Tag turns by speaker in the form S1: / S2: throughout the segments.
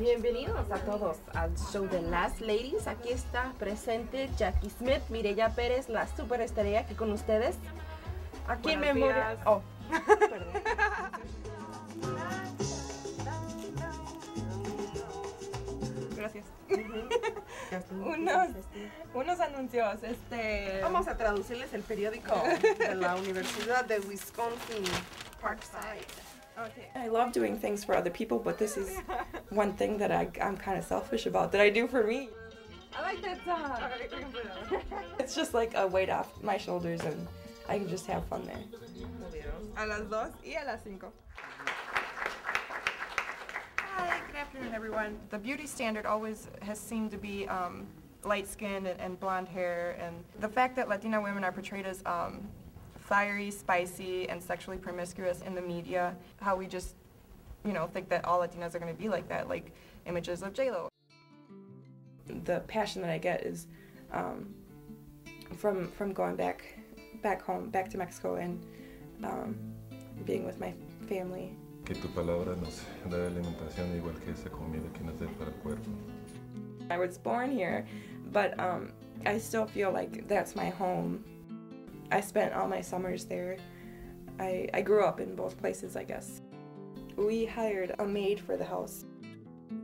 S1: Bienvenidos a todos al show de las ladies. Aquí está presente Jacque Smith, Mirella Perez, la superestrella aquí con ustedes. Aquí en memoria. Oh, perdón.
S2: Gracias. unos anuncios.
S1: Vamos a traducirles el periódico de la Universidad de Parkside.
S2: Okay. I love doing things for other people, but this is one thing that I'm kind of selfish about that I do for me.
S1: I like that song. All right, we can put it on.
S2: It's just like a weight off my shoulders and I can just have fun there.
S1: A las 2 y a las 5.
S3: Hi, good afternoon, everyone. The beauty standard always has seemed to be light-skinned and blonde hair, and the fact that Latina women are portrayed as fiery, spicy, and sexually promiscuous in the media, how we just, think that all Latinas are going to be like that, like images of J-Lo.
S2: The passion that I get is from going back home, back to Mexico, and being with my family.
S4: Que tu palabra nos da alimentación igual que esa comida que nos dé para el cuerpo.
S2: I was born here, but I still feel like that's my home. I spent all my summers there. I grew up in both places, I guess. We hired a maid for the house.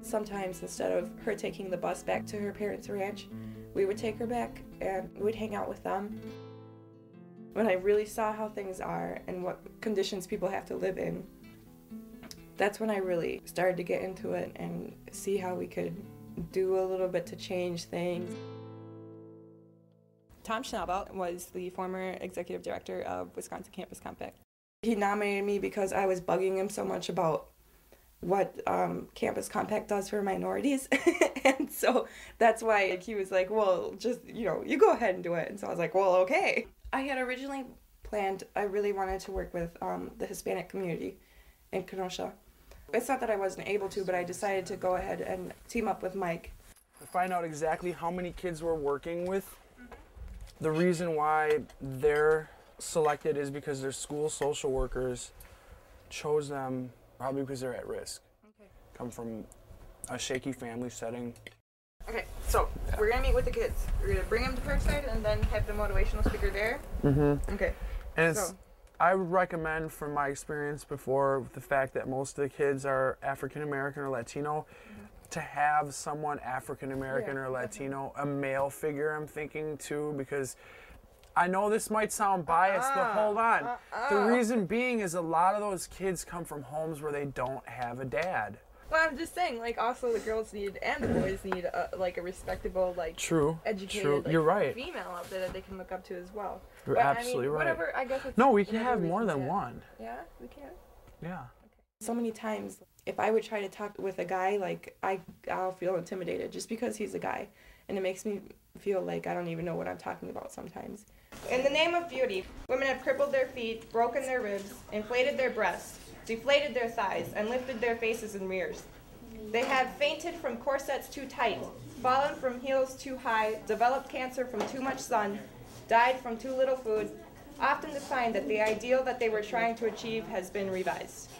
S2: Sometimes instead of her taking the bus back to her parents' ranch, we would take her back and we'd hang out with them. When I really saw how things are and what conditions people have to live in, that's when I really started to get into it and see how we could do a little bit to change things. Tom Schnabel was the former executive director of Wisconsin Campus Compact. He nominated me because I was bugging him so much about what Campus Compact does for minorities. And so that's why he was like, well, just, you go ahead and do it. And so I was like, well, okay. I had originally planned, I really wanted to work with the Hispanic community in Kenosha. It's not that I wasn't able to, but I decided to go ahead and team up with Mike.
S5: To find out exactly how many kids we're working with. The reason why they're selected is because their school social workers chose them probably because they're at risk.
S3: Okay.
S5: Come from a shaky family setting.
S3: Okay, so we're going to meet with the kids. We're going to bring them to Parkside and then have the motivational speaker there.
S5: Mm-hmm.
S3: Okay.
S5: And I would recommend, from my experience before, the fact that most of the kids are African American or Latino, to have someone African American or Latino, a male figure, I'm thinking too, because I know this might sound biased, but hold on. The reason being is a lot of those kids come from homes where they don't have a dad.
S3: Well, I'm just saying, also the girls need and the boys need a respectable, educated,
S5: You're right.
S3: female out there that they can look up to as well.
S5: You're absolutely right.
S3: Whatever, I guess it's
S5: no, we can have more than one.
S3: Yeah, we can.
S5: Yeah.
S3: Okay.
S2: So many times, if I would try to talk with a guy, I'll feel intimidated just because he's a guy. And it makes me feel like I don't even know what I'm talking about sometimes.
S3: In the name of beauty, women have crippled their feet, broken their ribs, inflated their breasts, deflated their thighs, and lifted their faces in rears. They have fainted from corsets too tight, fallen from heels too high, developed cancer from too much sun, died from too little food, often to find that the ideal that they were trying to achieve has been revised.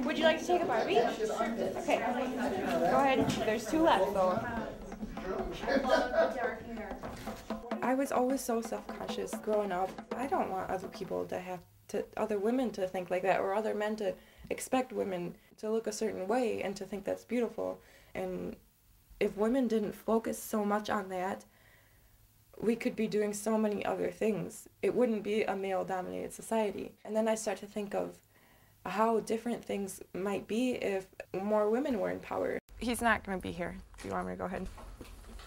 S3: Would you like to take a Barbie? Okay, go ahead. There's 2 left, though.
S2: I was always so self-conscious growing up. I don't want other women to think like that, or other men to expect women to look a certain way and to think that's beautiful. And if women didn't focus so much on that, we could be doing so many other things. It wouldn't be a male-dominated society. And then I start to think of how different things might be if more women were in power.
S3: He's not going to be here. Do you want me to go ahead?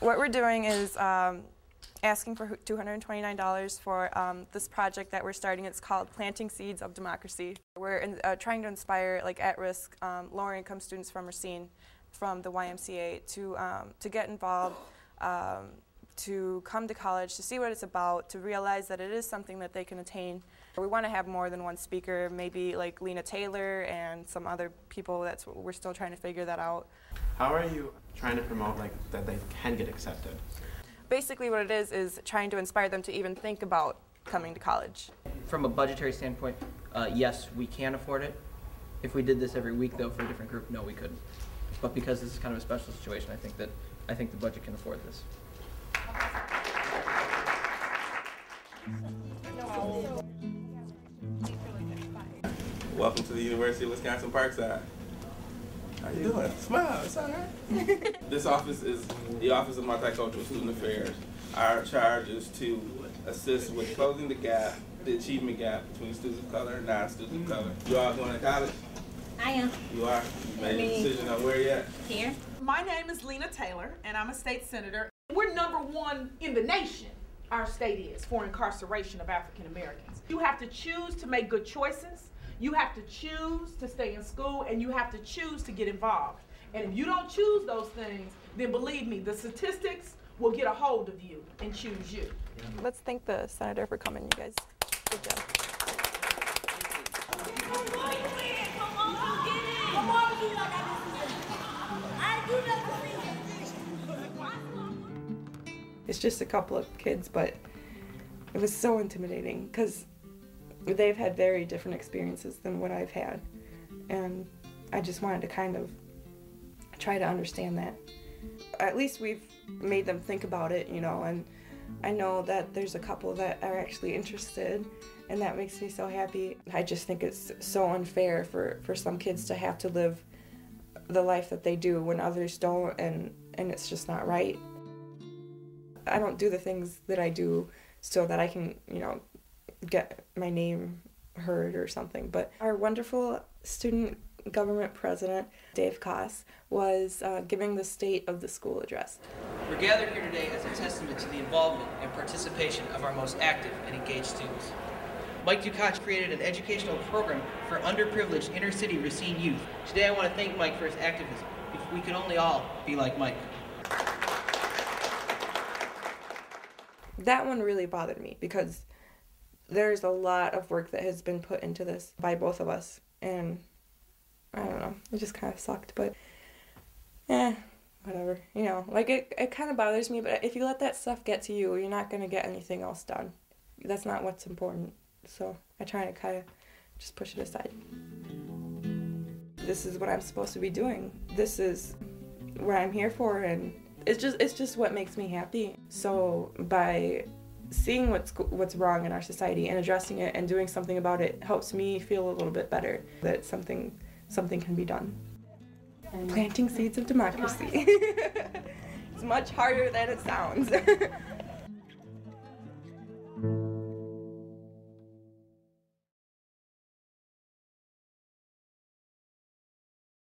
S3: What we're doing is asking for $229 for this project that we're starting. It's called Planting Seeds of Democracy. We're trying to inspire at-risk, lower-income students from Racine, from the YMCA, to get involved, to come to college, to see what it's about, to realize that it is something that they can attain. We want to have more than one speaker, maybe like Lena Taylor and some other people. We're still trying to figure that out.
S6: How are you trying to promote that they can get accepted?
S3: Basically what it is trying to inspire them to even think about coming to college.
S7: From a budgetary standpoint, yes, we can afford it. If we did this every week, though, for a different group, no, we couldn't. But because this is kind of a special situation, I think the budget can afford this.
S8: Welcome to the University of Wisconsin-Parkside. How you doing? Smile, it's all right. This office is the Office of Multicultural Student Affairs. Our charge is to assist with closing the gap, the achievement gap between students of color and non-students of color. You all going to college?
S9: I am.
S8: You are? You made a decision on where yet?
S9: Here.
S10: My name is Lena Taylor, and I'm a state senator. We're #1 in the nation, our state is, for incarceration of African Americans. You have to choose to make good choices. You have to choose to stay in school, and you have to choose to get involved. And if you don't choose those things, then believe me, the statistics will get a hold of you and choose you.
S3: Let's thank the senator for coming, you guys. Good job.
S2: It's just a couple of kids, but it was so intimidating because they've had very different experiences than what I've had. And I just wanted to kind of try to understand that. At least we've made them think about it, you know, and I know that there's a couple that are actually interested, and that makes me so happy. I just think it's so unfair for some kids to have to live the life that they do when others don't, and it's just not right. I don't do the things that I do so that I can, you know, get my name heard or something, but our wonderful student government president, Dave Koss, was giving the state of the school address.
S7: We're gathered here today as a testament to the involvement and participation of our most active and engaged students. Mike Ducach created an educational program for underprivileged inner-city Racine youth. Today I want to thank Mike for his activism. If we could only all be like Mike.
S2: That one really bothered me because there's a lot of work that has been put into this by both of us, and I don't know, it just kind of sucked, but whatever, you know, like it kind of bothers me, but if you let that stuff get to you, you're not going to get anything else done. That's not what's important, so I try to kind of just push it aside. This is what I'm supposed to be doing. This is what I'm here for, and it's just what makes me happy. So by seeing what's wrong in our society and addressing it and doing something about it helps me feel a little bit better that something can be done. Planting seeds of democracy. It's much harder than it sounds.